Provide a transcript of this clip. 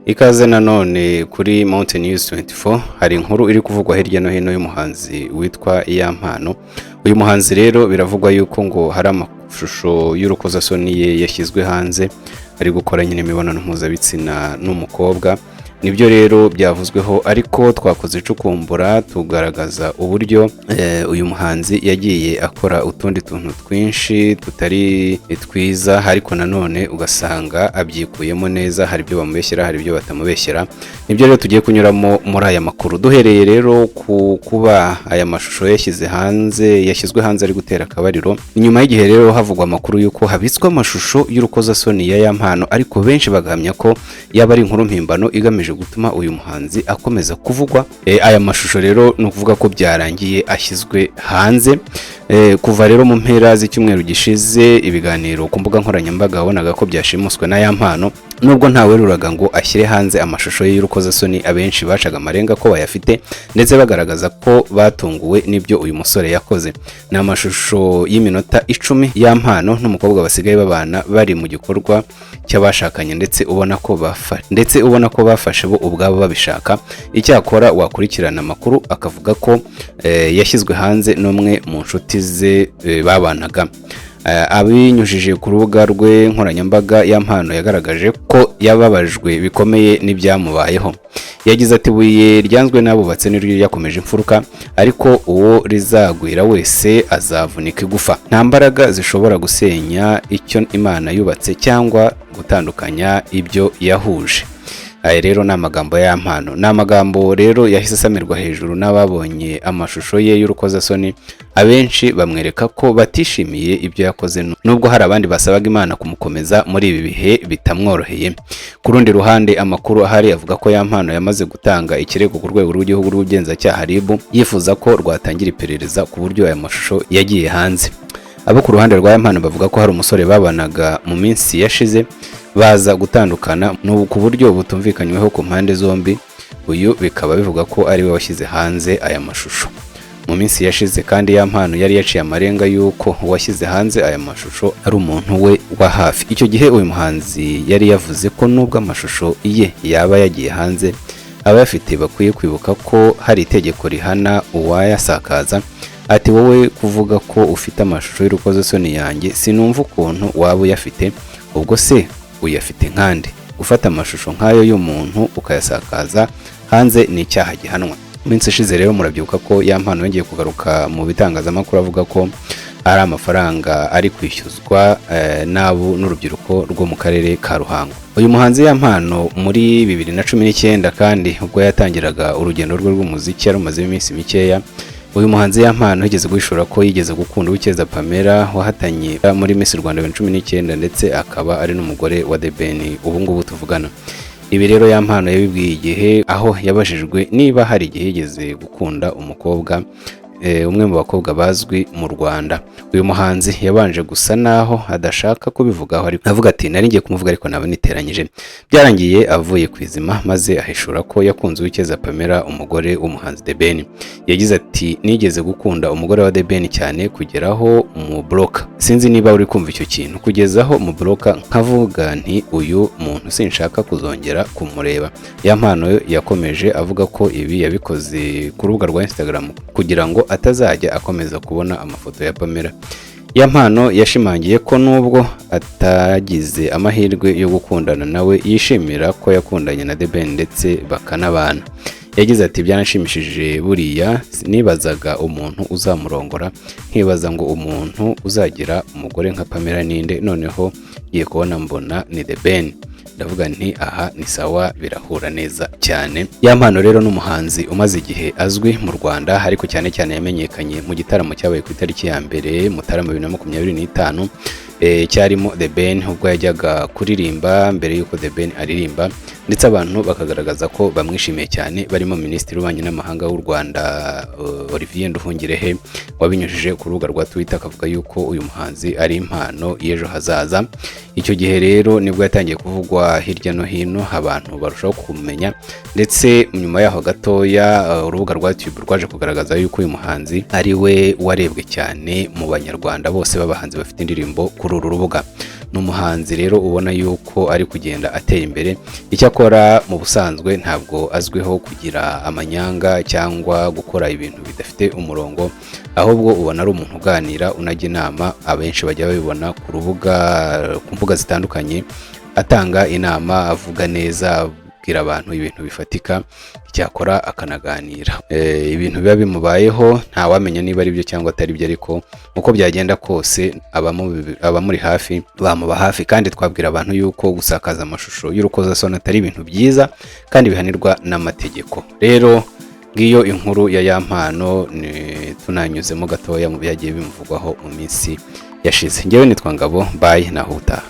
Ikaze nanone kuri Mountain News 24 hari inkuru iri kuvugwa hirya no hino y'umuhanzi witwa Iyampano. Uyu muhanzi rero biravugwa yuko ngo hari amashusho y'urukozasoni ye yashyizwe hanze ari gukora nyine imibonano mpuzabitsina n'umukobwa. Nibyo rero byavuzweho, ariko twakoze icukumbura tugaragaza uburyo uyu muhanzi yagiye akora utundi tuntu twinshi tutari twiza, ariko nanone ugasanga abyikuyemo neza. Hari ibyo bamubeshyera, hari ibyo batamubeshyera. Nibyo rero tugiye kunyuramo muri aya makuru, duhereye rero ku kuba aya mashusho yashyizwe hanze ari gutera akabariro. Inyuma y'igihe rero havugwa amakuru yuko habitswe amashusho y'urukozasoni ya Iyampano, ariko benshi bagahamya ko yaba ari inkuru mpimbano igamije gutuma uyu muhanzi akomeza kuvugwa. Aya mashusho rero ni ukuvuga ko byarangiye ashyizwe hanze. Kuva rero mu mpera z'icyumweru gishize, ibiganiro ku mbuga nkoranyambaga wabonaga ko byashimuswe na Iyampano, nubwo ntaweruraga ngo ashyire hanze amashusho y'urukozasoni. Abenshi bacaga amarenga ko bayafite, ndetse bagaragaza ko batunguwe n'ibyo uyu musore yakoze. Ni amashusho y'iminota 10 Iyampano n'umukobwa basigaye babana bari mu gikorwa cy'abashakanye, ndetse ubona ko bafashe bo ubwabo babishaka. Icyakora wakurikirana amakuru akavuga ko yashyizwe hanze n'umwe mu nshuti ze babanaga. Abinyujije ku rubuga rwe nkoranyambaga, Iyampano yagaragaje ko yababajwe bikomeye n'ibyamubayeho. Yagize ati, ibuye ryanzwe n'abubatse niryo yakomeje imfuruka, ariko uwo rizagwira wese azavunika igufa. Nta mbaraga zishobora gusenya icyo Imana yubatse cyangwa gutandukanya ibyo yahuje. Aya rero ni amagambo ya Iyampano. Ni amagambo rero yahise asamirwa hejuru n'ababonye amashusho ye y'urukozasoni. Abenshi bamwereka ko batishimiye ibyo yakoze, nubwo hari abandi basabaga Imana kumukomeza muri ibi bihe bitamworoheye. Ku rundi ruhande, amakuru ahari avuga ko Iyampano yamaze gutanga ikirego ku rwego rw'igihugu rw'ubugenzacyaha RIB, yifuza ko rwatangira iperereza ku buryo aya mashusho yagiye hanze. Abo ku ruhande rwa Iyampano bavuga ko hari umusore babanaga mu minsi yashize, baza gutandukana ku buryo butumvikanyweho ku mpande zombi. Uyu bikaba bivuga ko ari we washyize hanze aya mashusho. Mu minsi yashize kandi Iyampano yari yaciye amarenga yuko uwashyize hanze aya mashusho ari umuntu we wa hafi. Icyo gihe uyu muhanzi yari yavuze ko nubwo amashusho ye yaba yagiye hanze, abayafite bakwiye kwibuka ko hari itegeko rihana uwayasakaza. Ati, wowe kuvuga ko ufite amashusho y'urukozasoni yanjye, sinumva ukuntu waba uyafite. Ubwo se uyafite nkande? Gufata amashusho nk'ayo y'umuntu ukayasakaza hanze ni icyaha gihanwa. Minsi ishize rero murabyibuka ko Iyampano yongeye kugaruka mu bitangazamakuru avuga ko ari amafaranga ari kwishyuzwa n'urubyiruko rwo mu karere ka Ruhango. Uyu muhanzi Iyampano muri 2019 kandi ubwo yatangiraga urugendo rwe rw'umuziki, yari umaze iminsi mikeya. Uyu muhanzi Iyampano yigeze guhishura ko yigeze gukunda Uwikeza Pamela wahatanye muri Miss Rwanda 2019, ndetse akaba ari n'umugore wa The Ben ubu ngubu tuvugana. Ibi rero Iyampano yabibwiye igihe, aho yabajijwe niba hari igihe yigeze gukunda umukobwa, umwe mu bakobwa bazwi mu Rwanda. Uyu muhanzi yabanje gusa naho adashaka kubivugaho, ariko avuga ati, nari ngiye kumuvuga ariko naba niteranyije. Byarangiye avuye ku izima, maze ahishura ko yakunze Uwikeza Pamela, umugore w'umuhanzi The Ben. Yagize ati, nigeze gukunda umugore wa The Ben cyane kugeraho mu bloka. Sinzi niba uri kumva icyo kintu, kugezaho mu bloka nkavuga nti uyu muntu sinshaka kuzongera kumureba. Iyampano yakomeje avuga ko ibi yabikoze ku rubuga rwa Instagram kugira ngo atazajya akomeza kubona amafoto ya Pamela. Iyampano yashimangiye ko nubwo atagize amahirwe yo gukundana nawe, yishimira ko yakundanye na The Ben ndetse bakanabana. Yagize ati, byanashimishije buriya, nibazaga umuntu uzamurongora, nkibaza ngo umuntu uzagira umugore nka Pamela ninde, noneho ngiye kubona mbona ni The Ben. Ndavuga nti aha ni sawa, birahura neza cyane. Iyampano rero n'umuhanzi umaze igihe azwi mu Rwanda, ariko cyane cyane yamenyekanye mu gitaramo cyabaye ku itariki ya mbere Mutarama 2025, cyarimo The Ben ubwo yajyaga kuririmba mbere y'uko The Ben aririmba, ndetse abantu bakagaragaza ko bamwishimiye cyane, barimo Minisitiri w'Ububanyi n'Amahanga w'u Rwanda Olivier Nduhungirehe, wabinyujije ku rubuga rwa Twitter akavuga yuko uyu muhanzi ari impano y'ejo hazaza. Icyo gihe rero nibwo yatangiye kuvugwa hirya no hino, abantu barushaho kumenya, ndetse nyuma yaho gatoya urubuga rwa YouTube rwaje kugaragaza yuko uyu muhanzi ari we warebwe cyane mu banyarwanda bose b'abahanzi bafite indirimbo kuri uru rubuga. n'umuhanzi rero ubona yuko ari kugenda atera imbere. Icyo akora mu busanzwe ntabwo azwiho kugira amanyanga cyangwa gukora ibintu bidafite umurongo, ahubwo ubona ari umuntu uganira unajya inama. Abenshi bajya babibona ku mbuga zitandukanye, atanga inama, avuga neza, abwira abantu ibintu bifatika, icyakora akanaganira ibintu biba bimubayeho. Ntawamenya niba ari byo cyangwa atari byo, ariko uko byagenda kose abamuri hafi bamuba hafi. Kandi twabwira abantu yuko gusakaza amashusho y'urukozasoni atari ibintu byiza kandi bihanirwa n'amategeko. Rero ngiyo inkuru ya Yampano, tunanyuzemo gatoya mu byagiye bimuvugwaho mu minsi yashize. Ngewe nitwa Ngabo, bye naho utaha.